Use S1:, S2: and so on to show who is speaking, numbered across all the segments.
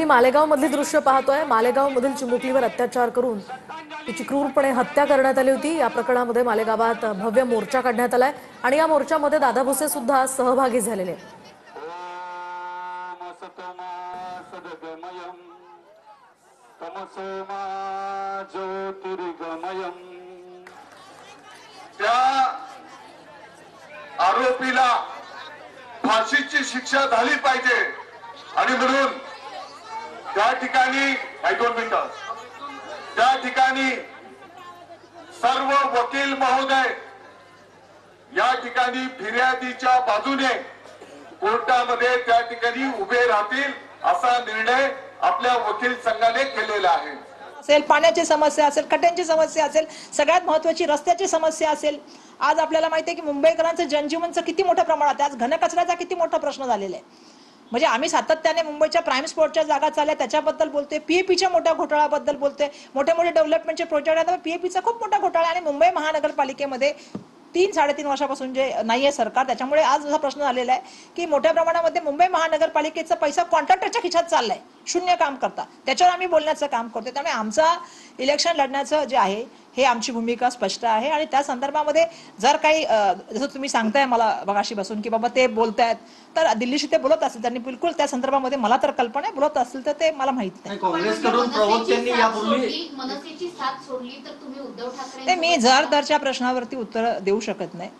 S1: मालेगाव मधली दृश्य पाहतोय। मालेगाव मधील चिमुकलीवर अत्याचार करून तिची क्रूरपणे हत्या करण्यात आली होती। या प्रकरणामध्ये मालेगावात भव्य मोर्चा काढण्यात आलाय आणि या मोर्चामध्ये दादा भुसे सुद्धा सहभागी झालेले आहेत।
S2: आरोपीला फाशीची शिक्षा झाली पाहिजे आणि म्हणून त्या ठिकाणी सर्व वकील महोदय या ठिकाणी फिर्यादीच्या बाजूने कोर्टामध्ये त्या ठिकाणी उभे राहतील असा निर्णय आपल्या वकील संघाने केलेला आहे।
S3: असेल पाण्याची समस्या असेल, कट्यांची समस्या असेल, सगळ्यात महत्त्वाची रस्त्याची समस्या असेल। आज आपल्याला माहिती आहे की मुंबईकरांचं जनजीवनचं किती मोठ्या प्रमाणात आज घनकचऱ्याचा किती मोठा प्रश्न झालेला आहे। म्हणजे आम्ही सातत्याने मुंबईच्या प्राईम स्पॉटच्या जागा चालल्या त्याच्याबद्दल बोलतोय, पीएपीच्या मोठ्या घोटाळ्याबद्दल बोलतोय, मोठे मोठे डेव्हलपमेंटचे प्रोजेक्ट आहेत, पीएपीचा खूप मोठा घोटाळा आणि मुंबई महानगरपालिकेमध्ये 3-3.5 वर्षापासून जे नाहीये सरकार, त्याच्यामुळे आज असा प्रश्न आलेला आहे की मोठ्या प्रमाणामध्ये मुंबई महानगरपालिकेचा पैसा कॉन्ट्रॅक्टरच्या खिशात चाललाय, शून्य काम करता। त्याच्यावर आम्ही बोलण्याचं काम करतोय। त्यामुळे आमचा इलेक्शन लढण्याचं जे आहे हे आमची भूमिका स्पष्ट आहे आणि त्या संदर्भामध्ये जर काही जसं तुम्ही सांगताय मला बघाशी बसून की बाबा ते बोलतायत तर दिल्लीशी ते बोलत असतील, त्यांनी बिलकुल त्या संदर्भामध्ये मला तर कल्पना आहे, बोलत असतील तर ते मला माहित नाही।
S4: काँग्रेसकडून प्रवक्त्यांनी यापूर्वी
S5: मनसेची साथ सोडली तर तुम्ही उद्धव ठाकरे
S3: ते मी जरदरच्या प्रश्नावरती उत्तर देऊ शकत नाही,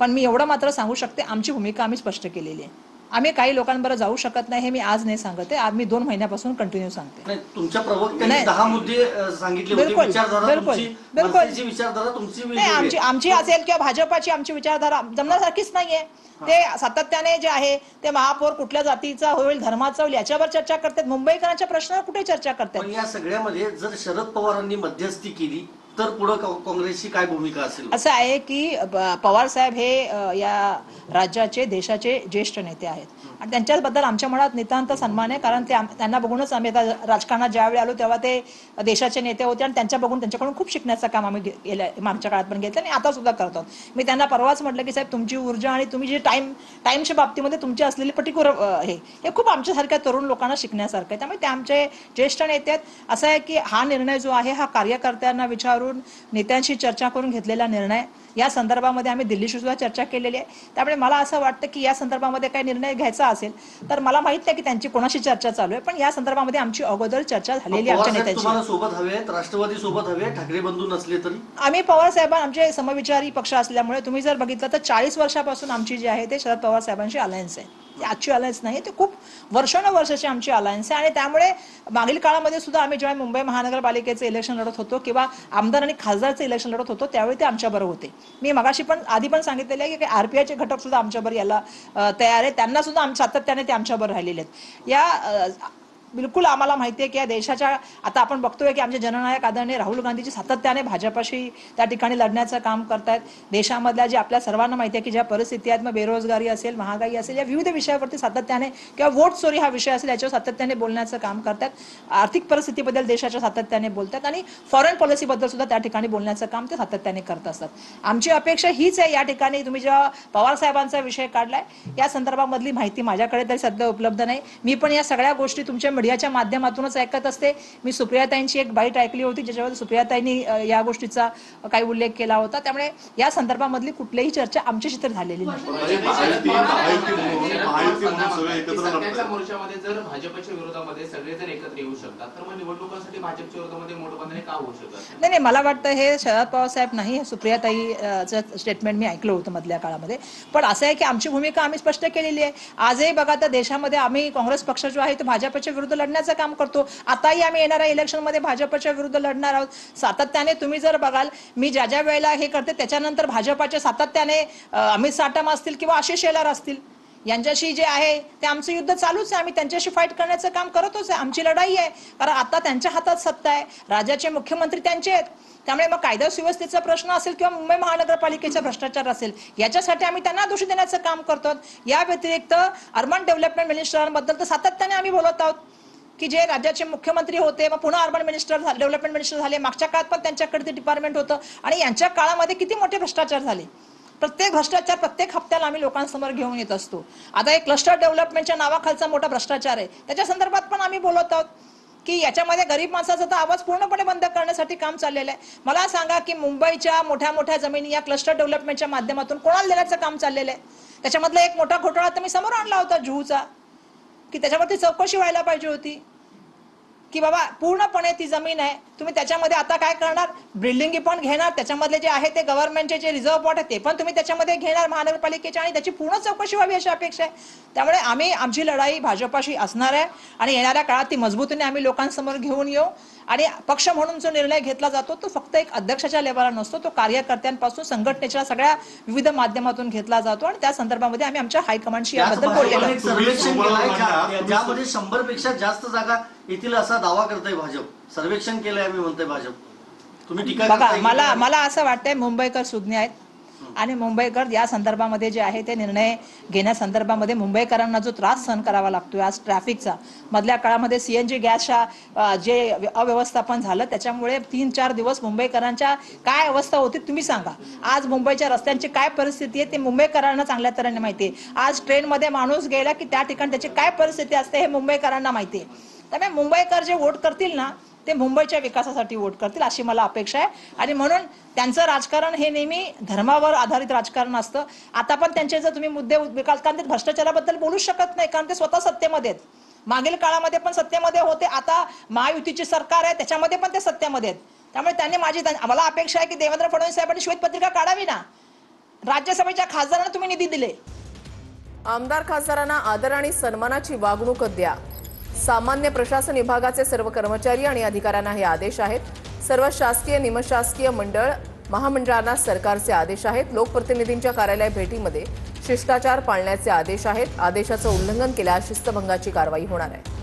S3: पण मी एवढं मात्र सांगू शकते आमची भूमिका आम्ही स्पष्ट केलेली आहे। आम्ही काही लोकांबरोबर जाऊ शकत नाही हे मी आज नाही सांगते, आम्ही 2 महिन्यापासून कंटिन्यू सांगते।
S4: तुमच्या प्रवक्त्यांनी 10 मुद्दे सांगितले होते, विचारधारा तुमची विचारधारा तुमची
S3: आमची असेल किंवा भाजपाची आमची विचारधारा जमण्यासारखीच नाहीये। ते सातत्याने जे आहे ते महापौर कुठल्या जातीचा होईल, धर्माचा होईल याच्यावर चर्चा करतात, मुंबईकरांच्या प्रश्नावर कुठे चर्चा करतात।
S4: पण या सगळ्यामध्ये जर शरद पवारांनी मध्यस्थी केली तर पुढे काँग्रेसची काय भूमिका असेल?
S3: असं आहे की पवार साहेब हे या राज्याचे देशाचे ज्येष्ठ नेते आहेत आणि त्यांच्याबद्दल आमच्या मनात नितांत सन्मान आहे, कारण त्यांना बघूनच आम्ही आता राजकारणात ज्यावेळी आलो तेव्हा ते देशाचे नेते होते आणि त्यांच्याकडून खूप शिकण्याचं काम आम्ही केलं, मागच्या काळात पण घेतलं आणि आता सुद्धा करतो। मी त्यांना परवाच म्हटलं की साहेब तुमची ऊर्जा आणि तुम्ही जे टाइमच्या बाबतीमध्ये तुमची असलेली पर्टिक्युलर हे खूप आमच्यासारख्या तरुण लोकांना शिकण्यासारखं आहे। त्यामुळे ते आमचे ज्येष्ठ नेते आहेत। असं आहे की हा निर्णय जो आहे हा कार्यकर्त्यांना विचारून नेत्यांशी चर्चा करून घेतलेला निर्णय, या संदर्भामध्ये आम्ही दिल्लीशी सुद्धा चर्चा केलेली आहे। त्यामुळे मला असं वाटतं की या संदर्भामध्ये काही निर्णय घ्यायचा असेल तर मला माहित नाही की त्यांची कोणाशी चर्चा चालू आहे, पण या संदर्भामध्ये आमची अगोदर चर्चा झालेली आमच्या नेत्यांची।
S4: सोबत हवे, राष्ट्रवादी सोबत हवे, ठाकरे बंधू नसले तरी
S3: आम्ही पवार साहेब आमचे समविचारी पक्ष असल्यामुळे तुम्ही जर बघितलं तर 40 वर्षापासून आमची जी आहे ते शरद पवार साहेबांची अलायन्स आहे। आजची अलायन्स नाही, ते खूप वर्षानुवर्षाची आमची अलायन्स आहे आणि त्यामुळे मागील काळामध्ये सुद्धा आम्ही जेव्हा मुंबई महानगरपालिकेचं इलेक्शन लढत होतो किंवा आमदार आणि खासदारचं इलेक्शन लढत होतो त्यावेळी ते आमच्याबरोबर होते। मी मगाशी पण आधी पण सांगितलेलं आहे की आरपीआयचे घटक सुद्धा आमच्याबरोबर यायला तयार आहे, त्यांना सुद्धा सातत्याने ते आमच्याबरोबर राहिलेले आहेत। या बिलकुल आम्हाला माहिती आहे की या देशाच्या आता आपण बघतोय की आमचे जननायक आदरणीय राहुल गांधीजी सातत्याने भाजपाशी त्या ठिकाणी लढण्याचं काम करतायत। देशामधल्या जे आपल्या सर्वांना माहिती आहे की ज्या परिस्थिती आहेत, मग बेरोजगारी असेल, महागाई असेल, या विविध विषयावरती सातत्याने किंवा वोट चोरी हा विषय असेल याच्यावर सातत्याने बोलण्याचं काम करतात। आर्थिक परिस्थितीबद्दल देशाच्या सातत्याने बोलतात आणि फॉरेन पॉलिसीबद्दल सुद्धा त्या ठिकाणी बोलण्याचं काम ते सातत्याने करत असतात। आमची अपेक्षा हीच आहे, या ठिकाणी तुम्ही जेव्हा पवार साहेबांचा विषय काढलाय या संदर्भामधली माहिती माझ्याकडे तरी सध्या उपलब्ध नाही। मी पण या सगळ्या गोष्टी तुमच्या मीडियाच्या माध्यमातूनच ऐकत असते। मी सुप्रियाताईंची एक बाईट ऐकली होती ज्याच्यावर सुप्रियाताईंनी या गोष्टीचा काही उल्लेख केला होता, त्यामुळे या संदर्भामधली कुठलीही चर्चा आमच्याशी तर झालेली नाही।
S6: मोर्चामध्ये जर भाजपच्या विरोधामध्ये सगळेजण एकत्र येऊ शकतात तर मग निवडणुकांसाठी भाजपच्या विरोधामध्ये मोठेपणाने का होऊ शकत
S3: नाही? मला वाटतं हे शरद पवार साहेब नाही, सुप्रियाताईचं स्टेटमेंट मी ऐकलं होतं मधल्या काळामध्ये, पण असं आहे की आमची भूमिका आम्ही स्पष्ट केलेली आहे। आजही बघा तर देशामध्ये आम्ही काँग्रेस पक्ष जो आहे तो भाजपच्या विरुद्ध लढण्याचं काम करतो। आताही आम्ही येणाऱ्या इलेक्शन मध्ये भाजपच्या विरुद्ध लढणार आहोत। सातत्याने तुम्ही जर बघाल मी ज्या वेळेला हे करते त्याच्यानंतर भाजपच्या सातत्याने अमित साटम असतील किंवा आशिष शेलार असतील यांच्याशी जे आहे ते आमचं युद्ध चालूच आहे। आम्ही त्यांच्याशी फाईट करण्याचं काम करतोच आहे, आमची लढाई आहे, कारण आता त्यांच्या हातात सत्ता आहे, राज्याचे मुख्यमंत्री त्यांचे आहेत। त्यामुळे मग कायदा सुव्यवस्थेचा प्रश्न असेल किंवा मुंबई महानगरपालिकेचा भ्रष्टाचार असेल याच्यासाठी आम्ही त्यांना दोषी देण्याचं काम करतो। या व्यतिरिक्त अर्बन डेव्हलपमेंट मिनिस्टरांबद्दल तर सातत्याने आम्ही बोलत आहोत की जे राज्याचे मुख्यमंत्री होते, मग पुन्हा अर्बन मिनिस्टर डेव्हलपमेंट मिनिस्टर झाले, मागच्या काळात पण त्यांच्याकडे ते डिपार्टमेंट होतं आणि यांच्या काळामध्ये किती मोठे भ्रष्टाचार झाले। प्रत्येक भ्रष्टाचार प्रत्येक हप्त्याला आम्ही लोकांसमोर घेऊन येत असतो. आता एक क्लस्टर डेव्हलपमेंटच्या नावाखालचा मोठा भ्रष्टाचार आहे, त्याच्या संदर्भात पण आम्ही बोलत आहोत की याच्यामध्ये गरीब माणसाचा तर आवाज पूर्णपणे बंद करण्यासाठी काम चाललेलं आहे. मला सांगा की मुंबईच्या मोठ्या मोठ्या जमिनी या क्लस्टर डेव्हलपमेंटच्या माध्यमातून कोणाला देण्याचं काम चाललेलं आहे. त्याच्यामधला एक मोठा घोटाळा तर मी समोर आणला होता जुहूचा, की त्याच्यावरती चौकशी व्हायला पाहिजे होती की बाबा पूर्णपणे ती जमीन आहे, तुम्ही त्याच्यामध्ये आता काय करणार, बिल्डिंगी पण घेणार, त्याच्यामधले जे आहे ते गव्हर्नमेंटचे जे रिझर्व्ह पॉट आहे ते पण तुम्ही त्याच्यामध्ये घेणार महानगरपालिकेच्या, आणि त्याची पूर्ण चौकशी व्हावी अशी अपेक्षा आहे. त्यामुळे आमची लढाई भाजपाशी असणार आहे आणि येणाऱ्या काळात ती मजबूतीने आम्ही लोकांसमोर घेऊन येऊ. आणि पक्ष म्हणून जो निर्णय घेतला जातो तो फक्त एक अध्यक्षाच्या लेवलला नसतो, तो कार्यकर्त्यांपासून संघटनेच्या सगळ्या विविध माध्यमातून घेतला जातो आणि त्या संदर्भामध्ये आम्ही आमच्या हायकमांडशी याबद्दल बोललेलो आहोत.
S4: सर्वेक्षण केलंय ज्यामध्ये 100 पेक्षा जास्त जागा येतील असा दावा करतोय भाजप. सर्वेक्षण केलंय आम्ही म्हणतोय भाजप. तुम्ही टीका
S3: बघा,
S4: करताय
S3: मला असं वाटतंय मुंबईकर सुज्ञ आहेत आणि मुंबईकर या संदर्भामध्ये जे आहे ते निर्णय घेण्यासंदर्भामध्ये मुंबईकरांना जो त्रास सहन करावा लागतोय आज ट्रॅफिकचा, मधल्या काळामध्ये CNG गॅसच्या जे अव्यवस्थापन झालं त्याच्यामुळे 3-4 दिवस मुंबईकरांच्या काय अवस्था होती तुम्ही सांगा. आज मुंबईच्या रस्त्यांची काय परिस्थिती आहे ते मुंबईकरांना चांगल्या तऱ्हेने माहिती आहे. आज ट्रेनमध्ये माणूस गेला की त्या ठिकाणी त्याची काय परिस्थिती असते हे मुंबईकरांना माहिती आहे. त्यामुळे मुंबईकर जे वोट करतील ना ते मुंबईच्या विकासासाठी वोट करतील अशी मला अपेक्षा आहे. आणि म्हणून त्यांचं राजकारण हे नेहमी धर्मावर आधारित राजकारण असतं. आता पण त्यांचे जर तुम्ही मुद्दे विकास, कारण ते भ्रष्टाचाराबद्दल बोलूच शकत नाही कारण ते स्वतः सत्तेमध्ये आहेत. मागील काळामध्ये पण सत्तेमध्ये होते, आता महायुतीचे सरकार आहे त्याच्यामध्ये पण ते सत्तेमध्ये आहेत. त्यामुळे त्यांनी मला अपेक्षा आहे की देवेंद्र फडणवीस साहेबांनी श्वेतपत्रिका काढावी ना. राज्यसभेच्या खासदारांना तुम्ही निधी दिले.
S1: आमदार खासदारांना आदर आणि सन्मानाची वागणूक द्या. सामान्य प्रशासन विभागाचे सर्व कर्मचारी आणि अधिकाऱ्यांना हे आदेश आहेत. सर्व शासकीय निमशासकीय मंडळ महामंडळांना सरकारचे आदेश आहेत. लोकप्रतिनिधींच्या कार्यालय भेटीमध्ये शिष्टाचार पाळण्याचे आदेश आहेत. आदेशाचं उल्लंघन केल्यास शिस्तभंगाची कारवाई होणार आहे.